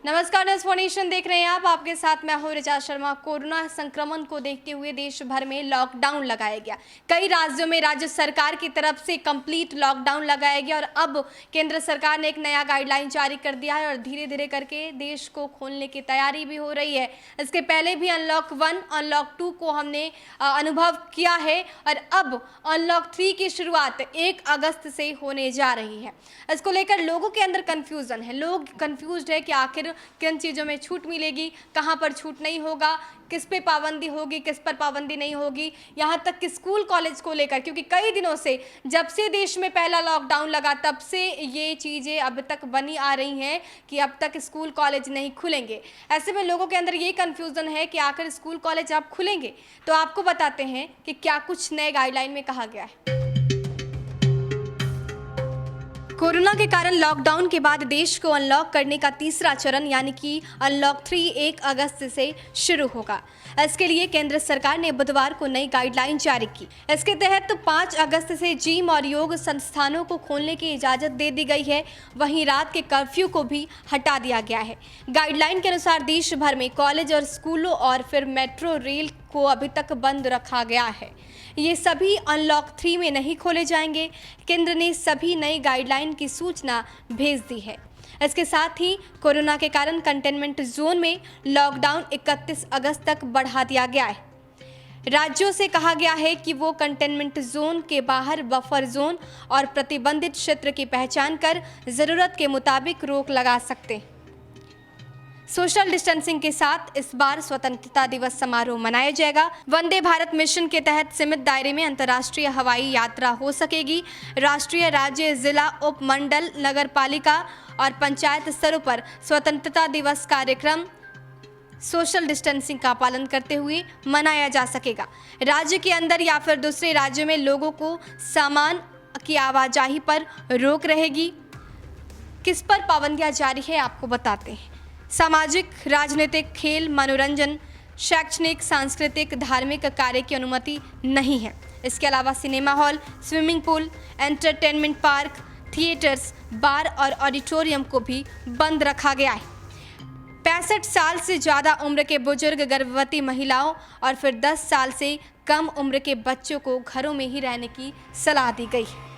नमस्कार, news phonation देख रहे हैं आप। आपके साथ मैं हूं ऋचा शर्मा। कोरोना संक्रमण को देखते हुए देश भर में लॉकडाउन लगाया गया। कई राज्यों में राज्य सरकार की तरफ से कंप्लीट लॉकडाउन लगाया गया और अब केंद्र सरकार ने एक नया गाइडलाइन जारी कर दिया है और धीरे धीरे करके देश को खोलने की तैयारी भी हो रही है। इसके पहले भी अनलॉक 1, अनलॉक 2 को हमने अनुभव किया है और अब अनलॉक 3 की शुरुआत 1 अगस्त से होने जा रही है। इसको लेकर लोगों के अंदर कंफ्यूजन है। लोग कंफ्यूज्ड है कि आखिर किन चीज़ों में छूट मिलेगी, कहां पर छूट नहीं होगा, किस पे पाबंदी होगी, किस पर पाबंदी नहीं होगी। यहां तक कि स्कूल कॉलेज को लेकर, क्योंकि कई दिनों से जब से देश में पहला लॉकडाउन लगा तब से ये चीज़ें अब तक बनी आ रही हैं कि अब तक स्कूल कॉलेज नहीं खुलेंगे। ऐसे में लोगों के अंदर ये कन्फ्यूज़न है कि आखिर स्कूल कॉलेज अब खुलेंगे। तो आपको बताते हैं कि क्या कुछ नए गाइडलाइन में कहा गया है। कोरोना के कारण लॉकडाउन के बाद देश को अनलॉक करने का तीसरा चरण यानी कि अनलॉक 3 1 अगस्त से शुरू होगा। इसके लिए केंद्र सरकार ने बुधवार को नई गाइडलाइन जारी की। इसके तहत 5 अगस्त से जिम और योग संस्थानों को खोलने की इजाज़त दे दी गई है। वहीं रात के कर्फ्यू को भी हटा दिया गया है। गाइडलाइन के अनुसार देश भर में कॉलेज और स्कूलों और फिर मेट्रो रेल को अभी तक बंद रखा गया है। ये सभी अनलॉक 3 में नहीं खोले जाएंगे। केंद्र ने सभी नई गाइडलाइन की सूचना भेज दी है। इसके साथ ही कोरोना के कारण कंटेनमेंट जोन में लॉकडाउन 31 अगस्त तक बढ़ा दिया गया है। राज्यों से कहा गया है कि वो कंटेनमेंट जोन के बाहर बफर जोन और प्रतिबंधित क्षेत्र की पहचान कर जरूरत के मुताबिक रोक लगा सकते हैं। सोशल डिस्टेंसिंग के साथ इस बार स्वतंत्रता दिवस समारोह मनाया जाएगा। वंदे भारत मिशन के तहत सीमित दायरे में अंतर्राष्ट्रीय हवाई यात्रा हो सकेगी। राष्ट्रीय, राज्य, जिला, उपमंडल, नगर पालिका और पंचायत स्तरों पर स्वतंत्रता दिवस कार्यक्रम सोशल डिस्टेंसिंग का पालन करते हुए मनाया जा सकेगा। राज्य के अंदर या फिर दूसरे राज्यों में लोगों को सामान की आवाजाही पर रोक रहेगी। किस पर पाबंदियां जारी है आपको बताते हैं। सामाजिक, राजनीतिक, खेल, मनोरंजन, शैक्षणिक, सांस्कृतिक, धार्मिक कार्य की अनुमति नहीं है। इसके अलावा cinema hall, swimming pool, entertainment park, theatres, bar और ऑडिटोरियम को भी बंद रखा गया है। 65 साल से ज़्यादा उम्र के बुजुर्ग, गर्भवती महिलाओं और फिर 10 साल से कम उम्र के बच्चों को घरों में ही रहने की सलाह दी गई है।